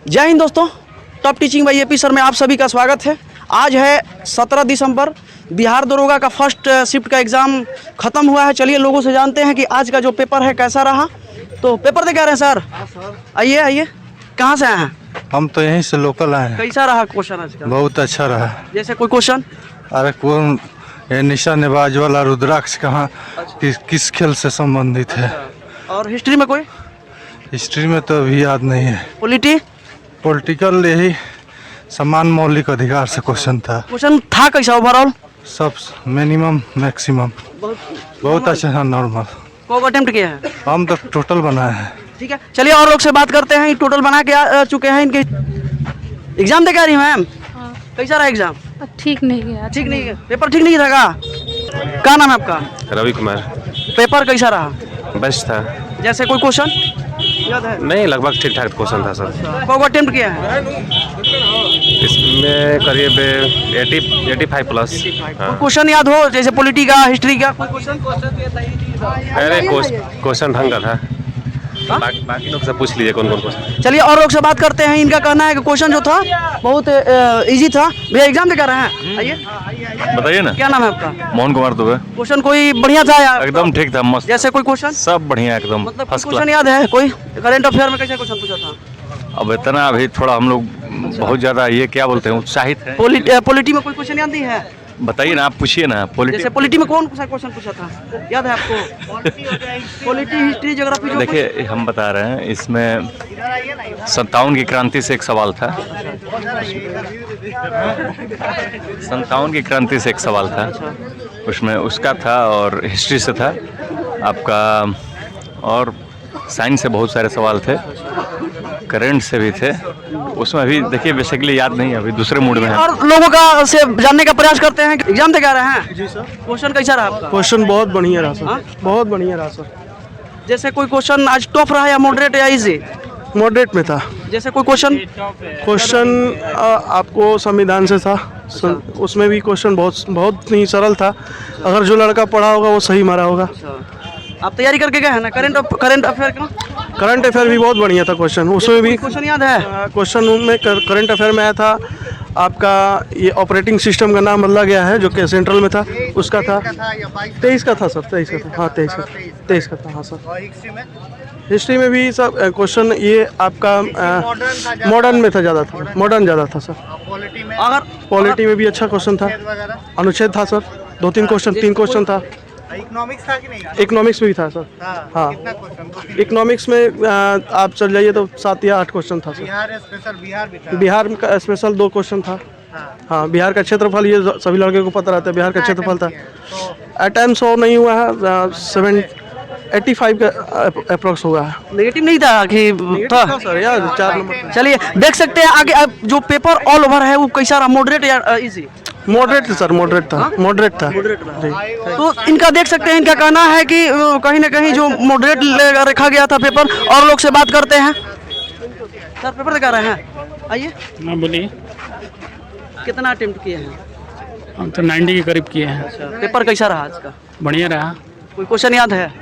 जय हिंद दोस्तों, top teaching by AP sir में आप सभी का स्वागत है। आज है 17 दिसंबर। बिहार दरोगा का फर्स्ट शिफ्ट का एग्ज़ाम ख़त्म हुआ है। चलिए लोगों से जानते हैं कि आज का जो पेपर है कैसा रहा। तो पेपर दे क्या रहे हैं सर? आइए आइए, कहाँ से आए हैं? हम तो यहीं से लोकल आए हैं। कैसा रहा क्वेश्चन आज का? बहुत अच्छा रहा। जैसे कोई क्वेश्चन? अरे कौन ये निशानेबाज वाला रुद्राक्ष कहाँ किस खेल से संबंधित है? और हिस्ट्री में कोई? हिस्ट्री में तो अभी याद नहीं है। पॉलिटिकल यही समान मौलिक अधिकार से क्वेश्चन था। क्वेश्चन था कैसा ओवरऑल? सब मिनिमम मैक्सिमम बहुत अच्छा था। नॉर्मल को अटेम्प्ट किया है? हम तो टोटल बनाए हैं। ठीक है, चलिए और लोग से बात करते हैं। टोटल बना के आ चुके हैं। इनके एग्जाम दे क्या रही मैम? कैसा रहा एग्जाम? ठीक नहीं गया। ठीक नहीं है? पेपर ठीक नहीं था क्या नाम है आपका? रवि कुमार। पेपर कैसा रहा? बेस्ट था। जैसे कोई क्वेश्चन याद है? नहीं, लगभग ठीक ठाक क्वेश्चन था सर। को अटेम्प्ट किया है? इसमें करीब 85 प्लस। हाँ। क्वेश्चन याद हो जैसे पॉलिटी का, हिस्ट्री का? कोई क्वेश्चन? अरे क्वेश्चन ढंग का था। बाकी लोग से पूछ लीजिए कौन कौन क्वेश्चन। चलिए और लोग से बात करते हैं। इनका कहना है कि क्वेश्चन जो था बहुत इजी था। भैया एग्जाम दे कर रहे हैं? आइए बताइए ना। क्या नाम है आपका? मोहन कुमार दुबे। क्वेश्चन कोई बढ़िया था यार? एकदम ठीक था, मस्त। जैसे कोई क्वेश्चन? सब बढ़िया एकदम मतलब फर्स्ट क्वेश्चन क्लास। याद है कोई? करंट अफेयर में कैसा क्वेश्चन पूछा था? अब इतना अभी थोड़ा हम लोग बहुत ज्यादा ये क्या बोलते हैं उत्साहित है। पॉलिटी में कोई क्वेश्चन याद नहीं है? बताइए ना, आप पूछिए ना। जैसे पॉलिटी में कौन सा क्वेश्चन पूछा था, याद है आपको? Polity, history, geography. देखिए हम बता रहे हैं, इसमें 57 की क्रांति से एक सवाल था। 57 की क्रांति से एक सवाल था, उसमें उसका था। और हिस्ट्री से था आपका, और साइंस से बहुत सारे सवाल थे, करंट से भी थे। उसमें अभी देखिए बेसिकली याद नहीं है, अभी दूसरे मूड में है। और लोगों का से जानने का प्रयास करते हैं कि एग्जाम दे क्या रहे हैं? जी सर। क्वेश्चन कैसा रहा आपका? क्वेश्चन बहुत बढ़िया रहा सर। हाँ? बहुत बढ़िया रहा सर। जैसे कोई क्वेश्चन आज टफ रहा या मॉडरेट या इजी? मॉडरेट में था। जैसे कोई क्वेश्चन आपको संविधान से था। उसमें भी क्वेश्चन बहुत ही सरल था। अगर जो लड़का पढ़ा होगा वो सही मारा होगा। आप तैयारी करके गए हैं ना? करंट अफेयर का? करंट अफेयर भी बहुत बढ़िया था क्वेश्चन। उसमें भी क्वेश्चन याद है? क्वेश्चन में करंट अफेयर में आया था आपका, ये ऑपरेटिंग सिस्टम का नाम बदला गया है जो कि सेंट्रल में था, उसका था। 23 का था सर। 23 का था। हाँ 23 का था। हाँ सर। हिस्ट्री में भी सब क्वेश्चन ये आपका मॉडर्न में था, ज़्यादा था। मॉडर्न ज़्यादा था सर। अगर पॉलिटी में भी अच्छा क्वेश्चन था। अनुच्छेद था सर। 2-3 क्वेश्चन, 3 क्वेश्चन था। इकोनॉमिक्स था कि नहीं? इकोनॉमिक्स में भी था सर। हाँ इकोनॉमिक्स में आप चल जाइए तो 7 या 8 क्वेश्चन था सर। बिहार भी था। बिहार का स्पेशल 2 क्वेश्चन था। हाँ बिहार का क्षेत्रफल, ये सभी लड़के को पता रहता है, बिहार का क्षेत्रफल था। एट टाइम 100 नहीं हुआ है, 85 का अप्रोक्स हुआ है। नेगेटिव नहीं था कि था सर यार 4 नंबर। चलिए देख सकते हैं आगे। अब जो पेपर ऑल ओवर है वो कैसा रहा, मॉडरेट या इजी? मॉडरेट सर, मॉडरेट था। मॉडरेट था जी। तो इनका देख सकते हैं, इनका कहना है कि कहीं ना कहीं जो मॉडरेट रखा गया था पेपर। और लोग से बात करते हैं। सर पेपर दिखा रहे हैं? आइए। हाँ बोलिए। कितना अटेम्प्ट किए हैं? हम तो 90 के करीब किए हैं। पेपर कैसा रहा आज का? बढ़िया रहा। कोई क्वेश्चन याद है?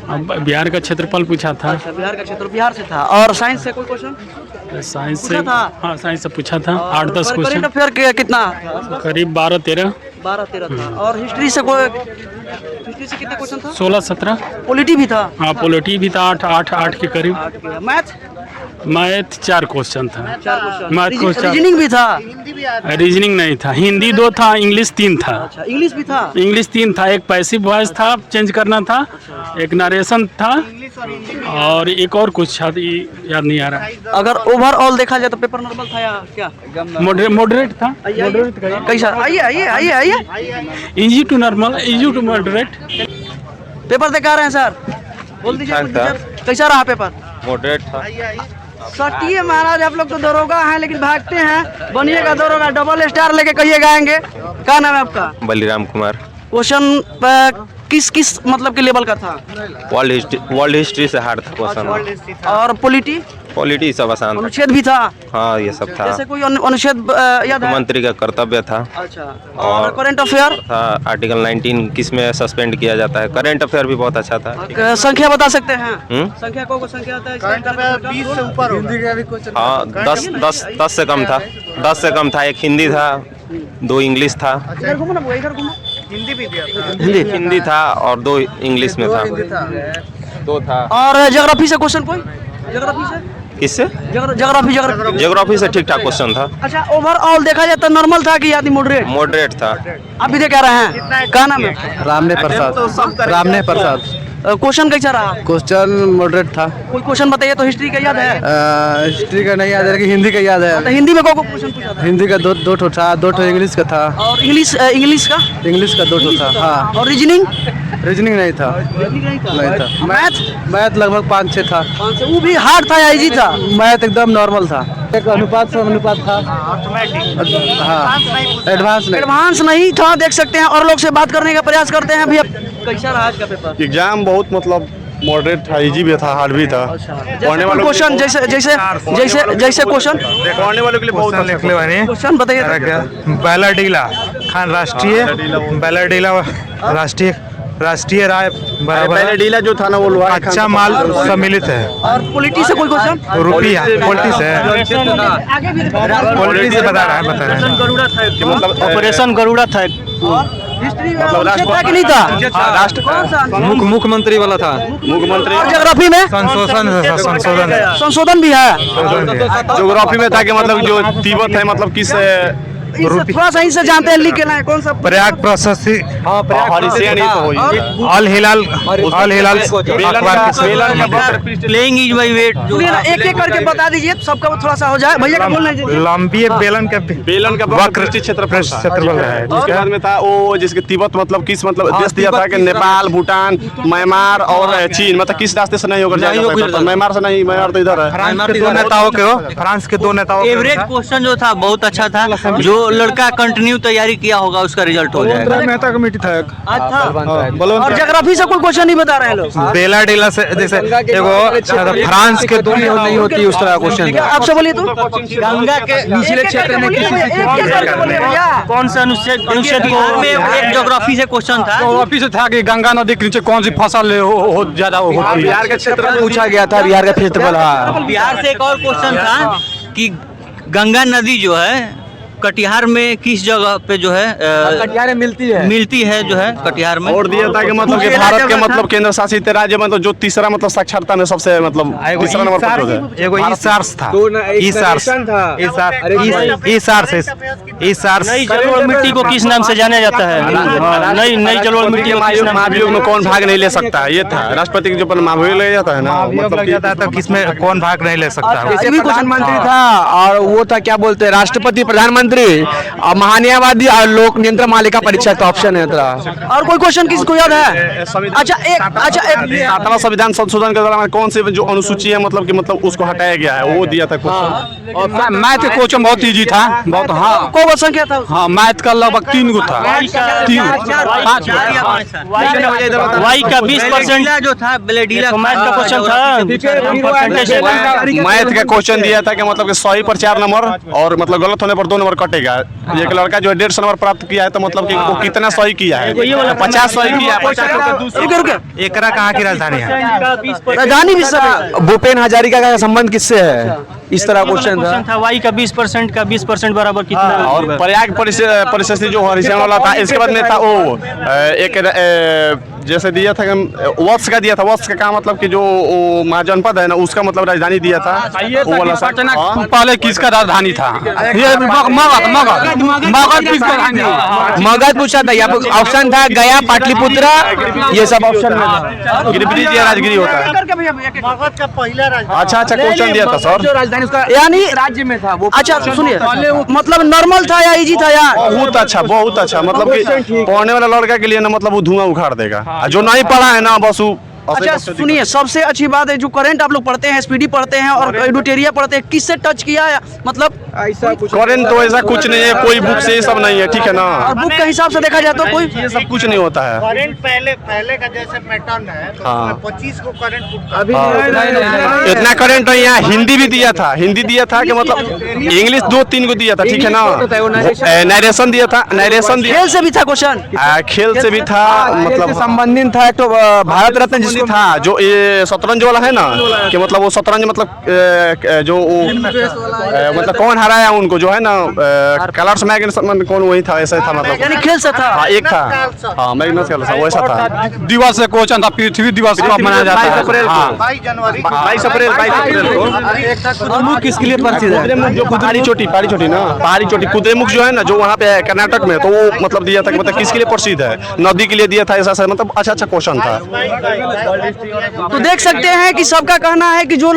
अब बिहार का क्षेत्रफल पूछा था। अच्छा, बिहार का क्षेत्र बिहार से था। और साइंस से कोई क्वेश्चन? साइंस से पूछा था? हाँ साइंस से पूछा था। 8-10 करंट क्वेश्चन, अफेयर कितना? करीब 12-13 था। और हिस्ट्री से कितने क्वेश्चन था? 16-17। पॉलिटी भी था? हाँ पॉलिटी भी था। 8 के करीब। मैथ 4 क्वेश्चन था। Math question. रीजनिंग भी था? रीजनिंग नहीं था। हिंदी 2 था, इंग्लिश 3 था। अच्छा, इंग्लिश भी था? इंग्लिश 3 था। एक पैसिव वॉइस था, चेंज करना था। एक नरेशन था, और एक और कुछ याद नहीं आ रहा। अगर ओवरऑल देखा जाए तो पेपर नॉर्मल था या क्या? मॉडरेट था। कैसा? आइए आइए आइए आइए। Easy to normal, easy to moderate. Paper दिखा रहे हैं सर, बोल दीजिए कुछ विचार। कैसा रहा पेपर? मॉडरेट था। सटिए महाराज, आप लोग तो दरोगा हैं लेकिन भागते हैं। बनिएगा दरोगा, डबल स्टार लेके कहिएगा आएंगे। क्या नाम है आपका? बलिराम कुमार। क्वेश्चन किस मतलब के लेवल का था? वर्ल्ड हिस्ट्री से हार्ड था क्वेश्चन। और पॉलिटी? पॉलिटी सब आसान था। अनुच्छेद भी था? हाँ ये सब था। जैसे कोई अनुच्छेद याद है? मंत्री का कर्तव्य था। अच्छा। और करंट अफेयर था आर्टिकल 19 किस में सस्पेंड किया जाता है। करंट अफेयर भी बहुत अच्छा था। संख्या बता सकते हैं? संख्या को संख्या आता है? करंट अफेयर 20 से ऊपर होगा। हाँ 10 से कम था। 10 से कम था। एक हिंदी था, 2 इंग्लिश था। इधर घूमो ना, इधर घूमो। हिंदी भी दिया था। हिंदी था और 2 इंग्लिश में था। 2 था। और ज्योग्राफी से क्वेश्चन कोई? ज्योग्राफी से? किससे? ज्योग्राफी ज्योग्राफी से ठीक ठाक क्वेश्चन था। अच्छा, ओवरऑल देखा जाए तो नॉर्मल था कि यानी मॉडरेट? मॉडरेट था। आप भी दे कह रहे हैं, क्या नाम है? रामने प्रसाद। क्वेश्चन कैसा रहा? क्वेश्चन मॉडरेट था। कोई क्वेश्चन बताइए तो। हिस्ट्री का याद है? हिस्ट्री का नहीं याद है, लेकिन हिंदी का याद है। तो हिंदी में कौन क्वेश्चन पूछा था? हिंदी का दो ठो था, 2 ठो इंग्लिश का था। और इंग्लिश का? इंग्लिश का 2 ठो था। हाँ। और रीजनिंग? रीजनिंग नहीं था। नहीं था। मैथ लगभग 5-6 था। वो भी हार्ड था या इजी था? मैथ एकदम नॉर्मल था। एक अनुपात था। हाँ, एडवांस नहीं था। देख सकते हैं और लोग से बात करने का प्रयास करते हैं। भैया कैसा रहा आज का पेपर? एग्जाम बहुत मतलब मॉडरेट था, इजी भी था, हार्ड भी था। पढ़ने वालों क्वेश्चन जैसे क्वेश्चन पढ़ने वालों के लिए बहुत लिख ले बने। क्वेश्चन बताइए। बैलाडीला खान राष्ट्रीय राय बराबर डीला जो था ना वो लोहा कच्चा माल सम्मिलित है। और पॉलिटी से कोई क्वेश्चन? रुपया पॉलिटी से बता रहा है। मतलब ऑपरेशन गरुड़ा था। हिस्ट्री था कि नहीं था? मुख्यमंत्री वाला था। मुख्यमंत्री। और ज्योग्राफी में संशोधन भी है? ज्योग्राफी में था कि मतलब जो तिब्बत है मतलब किस थोड़ा सही से जानते हैं, लिख के लाए। कौन सा? प्रयाग प्रशस्ति अल हिलाल प्लेइंग इज माय वेट। एक एक करके बता दीजिए, सबका थोड़ा सा हो जाए। भैया का बोलना है। लंबी बेलन का वक्र क्षेत्रफल है। उसके बाद में था वो जिसके तिब्बत मतलब किस मतलब देश दिया था कि नेपाल, भूटान, म्यांमार और चीन। मतलब किस रास्ते से नहीं होकर जाएगा? म्यांमार से नहीं, म्यांमार तो इधर है। फ्रांस के 2 नेताओं एवरेज क्वेश्चन जो था बहुत अच्छा था। जो लड़का कंटिन्यू तैयारी किया होगा उसका रिजल्ट हो जाएगा। मेहता कमेटी था एक। और ज्योग्राफी से कोई क्वेश्चन नहीं बता रहे हैं लोग? बेलाडीला से जैसे एगो फ्रांस के 2 नहीं होती उस तरह क्वेश्चन। आपसे बोलिए तो। गंगा के निचले क्षेत्र में कौन सा अनुच्छेद में एक ज्योग्राफी से क्वेश्चन था। ज्योग्राफी से था कि गंगा नदी के नीचे कौन सी फसल ज्यादा होती है। बिहार के क्षेत्र में पूछा गया था। बिहार का क्षेत्रफल। बिहार से एक और क्वेश्चन था कि गंगा नदी जो है कटिहार में किस जगह पे जो है कटिहार में मिलती है जो है कटिहार में। और दिया था कि मतलब कि भारत के मतलब केंद्र शासित राज्य में तो जो तीसरा मतलब साक्षरता में सबसे मतलब तीसरा नंबर पर है। एगो ईसार्स था। नई जलोढ़ मिट्टी को किस नाम से जाना जाता है? नई जलोढ़ मिट्टी को किस नाम? महाभियोग में कौन भाग नहीं ले सकता? ये था राष्ट्रपति जो महाभियोग ले जाता है ना, मतलब तो किसमें कौन भाग नहीं ले सकता। प्रधानमंत्री था और वो था क्या बोलते हैं राष्ट्रपति, प्रधानमंत्री, महान्यायवादी और लोक नियंत्रण पालिका परीक्षा का ऑप्शन है। और कोई क्वेश्चन किसी को याद है? अच्छा एक 7वां संविधान संशोधन के दौरान कौन से जो अनुसूची है मतलब कि मतलब उसको हटाया गया है, वो दिया था क्वेश्चन। मैथ क्वेश्चन बहुत इजी था। बहुत। हाँ कौन संख्या था? हाँ मैथ का लगभग 3 गो था। वाई का 20% जो था बेलेडीला मैथ का क्वेश्चन था। मैथ का क्वेश्चन दिया था कि मतलब कि सही पर 4 नंबर और मतलब गलत होने पर 2 नंबर कटेगा। एक लड़का जो 150 नंबर प्राप्त किया है तो मतलब कि वो कितना सही किया है? 50 सही किया है। एकरा कहाँ की राजधानी है? राजधानी भी सब। भूपेन हजारिका का संबंध किससे है? इस तरह क्वेश्चन था। वाई का 20% का 20% बराबर कितना? और प्रयाग परिस्थिति जो हरियाणा वाला था। इसके बाद में था वो एक जैसे दिया था वत्स का दिया था। वत्स का काम मतलब कि जो महाजनपद है ना उसका मतलब राजधानी दिया था। वो वाला पहले किसका राजधानी था? ये मगध पूछा था। यहाँ ऑप्शन था गया, पाटलिपुत्रा, ये सब ऑप्शन में था। गिरिब्रिज या राजगिरी होता है। मगध का पहला राजधानी। अच्छा क्वेश्चन दिया था सर। राजधानी उसका यानी राज्य में था वो। अच्छा सुनिए, मतलब नॉर्मल था या इजी था यार? बहुत अच्छा मतलब कि पढ़ने वाला लड़का के लिए ना मतलब वो धुआं उखाड़ देगा। जो नहीं पढ़ा है ना बस वो अच्छा सुनिए, सबसे अच्छी बात है जो करंट आप लोग पढ़ते हैं, एसपीडी पढ़ते हैं और एडुटेरिया पढ़ते हैं, किससे टच किया है? मतलब करंट तो ऐसा कुछ नहीं है, कोई बुक से ये सब नहीं है, ठीक है ना। और बुक के हिसाब से देखा जाए तो कोई ये सब कुछ नहीं होता है। करंट पहले का जैसे पैटर्न है तो हाँ। 25 को करंट अभी इतना करंट नहीं है। हिंदी भी दिया था, हिंदी दिया था कि मतलब इंग्लिश 2-3 को दिया था, ठीक है ना। नरेशन दिया था, नरेशन दिया, खेल से भी था क्वेश्चन, खेल से भी था, मतलब संबंधित था। तो भारत रत्न जिसको था जो ये शतरंज वाला है ना, कि मतलब वो शतरंज मतलब जो मतलब कौन हराया उनको जो है ना, कलर्स मैगन कौन, वही था, ऐसा था मतलब। यानी खेल से था। हाँ एक था, हाँ मैग्नस कार्लसन वैसा था। दिवस से क्वेश्चन था, पृथ्वी दिवस को मनाया जाता है। 22 जनवरी 22 अप्रैल को। मुख किसके लिए प्रसिद्ध है? कुद्रेमुख जो पहाड़ी चोटी ना, पहाड़ी चोटी कुद्रेमुख जो है ना, जो वहाँ पे कर्नाटक में, तो वो मतलब दिया था कि मतलब किसके लिए प्रसिद्ध है, नदी के लिए दिया था, ऐसा मतलब अच्छा क्वेश्चन था। तो देख सकते हैं कि सबका कहना है कि जो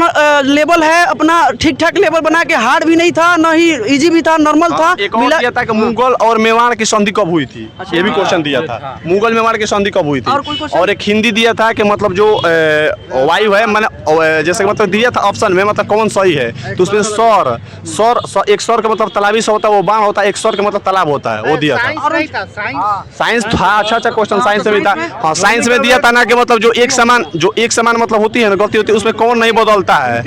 लेवल है अपना ठीक ठाक लेवल बना के, हार्ड भी नहीं था ना ही इजी भी था, नॉर्मल था। एक और दिया था कि मुगल और मेवाड़ की संधि कब हुई थी, ये भी क्वेश्चन दिया था, मुगल मेवाड़ की संधि कब हुई थी। और एक हिंदी दिया था कि मतलब जो वायु है, मैंने जैसे मतलब दिया था ऑप्शन में, मतलब कौन सही है, तो उसमें सौर एक सौर का मतलब तालाबी से होता है, वो बाण होता है, एक सौर का मतलब तालाब होता है, वो दिया था। साइंस था, अच्छा क्वेश्चन साइंस में भी था। हाँ साइंस में दिया था ना कि मतलब जो एक समान मतलब होती है ना, गलती होती है, उसमें कौन नहीं बदलता है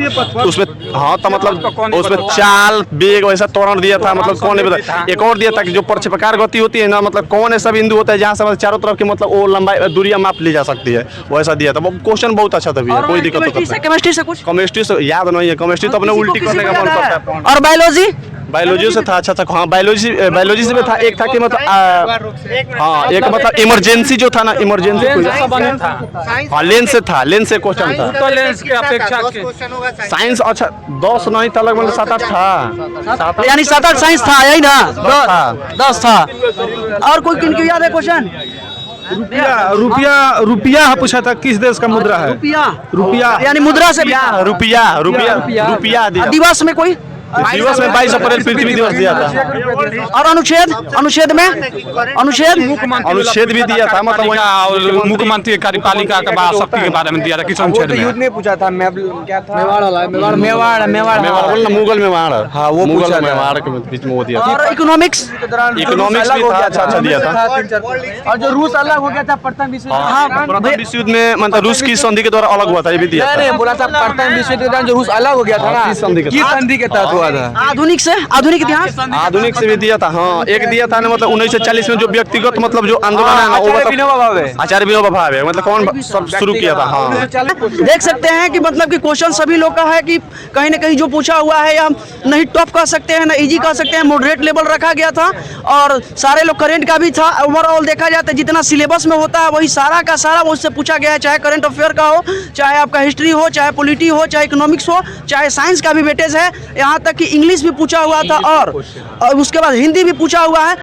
उसमें। हाँ तो मतलब उसमें चाल बेग वैसा त्वरण दिया था, मतलब कौन नहीं बदलता। एक और दिया था कि जो प्रक्षेपकार गति होती है ना, मतलब कौन ऐसा बिंदु होता है जहाँ से मतलब चारों तरफ की मतलब वो लंबाई दूरियां माप ली जा सकती है, वैसा दिया था। वो क्वेश्चन बहुत अच्छा था भैया, कोई दिक्कत नहीं। केमिस्ट्री से कुछ, केमिस्ट्री से याद नहीं है, केमिस्ट्री तो अपने उल्टी करने का मन करता है। और बायोलॉजी, बायोलॉजी से था, अच्छा हाँ बायोलॉजी से भी था। एक था कि मतलब हाँ एक मतलब इमरजेंसी जो था ना, इमरजेंसी हाँ लेंस से था, लेंस से क्वेश्चन था। लेंस के अपेक्षा साइंस अच्छा 10 नहीं था, लगभग 7-8 था, यानी 7-8 साइंस था, यही ना 10 था। और कोई किन याद है क्वेश्चन? रुपया पूछा था, किस देश का मुद्रा है? रुपया यानी मुद्रा से रुपया दिया। दिवस में कोई दिवस में 22 अप्रैल पृथ्वी दिवस दिया था। और अनुच्छेद भी दिया था, मतलब मुख्यमंत्री कार्यपालिका के बाद शक्ति के बारे में दिया था। किस अनुच्छेद में? युद्ध में पूछा था, क्या था? मेवाड़ मुगल मेवाड़, हाँ वो मुगल मेवाड़ के बीच में वो दिया था। और इकोनॉमिक्स भी था, अच्छा दिया था। और जो रूस अलग हो गया था प्रथम विश्व युद्ध, हाँ प्रथम विश्व युद्ध में मतलब रूस की संधि के द्वारा अलग हुआ था, ये भी दिया था। बोला था प्रथम विश्व युद्ध के दौरान जो रूस अलग हो गया था ना, किस संधि के तहत हुआ था? आधुनिक इतिहास, आधुनिक से भी दिया था। हाँ एक दिया था ना, मतलब 1940 में जो व्यक्तिगत मतलब जो आंदोलन है ना, वो आचार्य विनोबा भावे मतलब कौन सब शुरू किया था। हाँ देख सकते हैं कि मतलब कि क्वेश्चन सभी लोग का है कि कहीं ना कहीं जो पूछा हुआ है, या नहीं टॉप कह सकते हैं ना इजी कह सकते हैं, मॉडरेट लेवल रखा गया था। और सारे लोग करंट का भी था। ओवरऑल देखा जाता है जितना सिलेबस में होता है वही सारा का सारा उससे पूछा गया है, चाहे करंट अफेयर का हो, चाहे आपका हिस्ट्री हो, चाहे पॉलिटी हो, चाहे इकोनॉमिक्स हो, चाहे साइंस का भी वेटेज है, यहाँ तक कि इंग्लिश भी पूछा हुआ था और उसके बाद हिंदी भी पूछा हुआ है।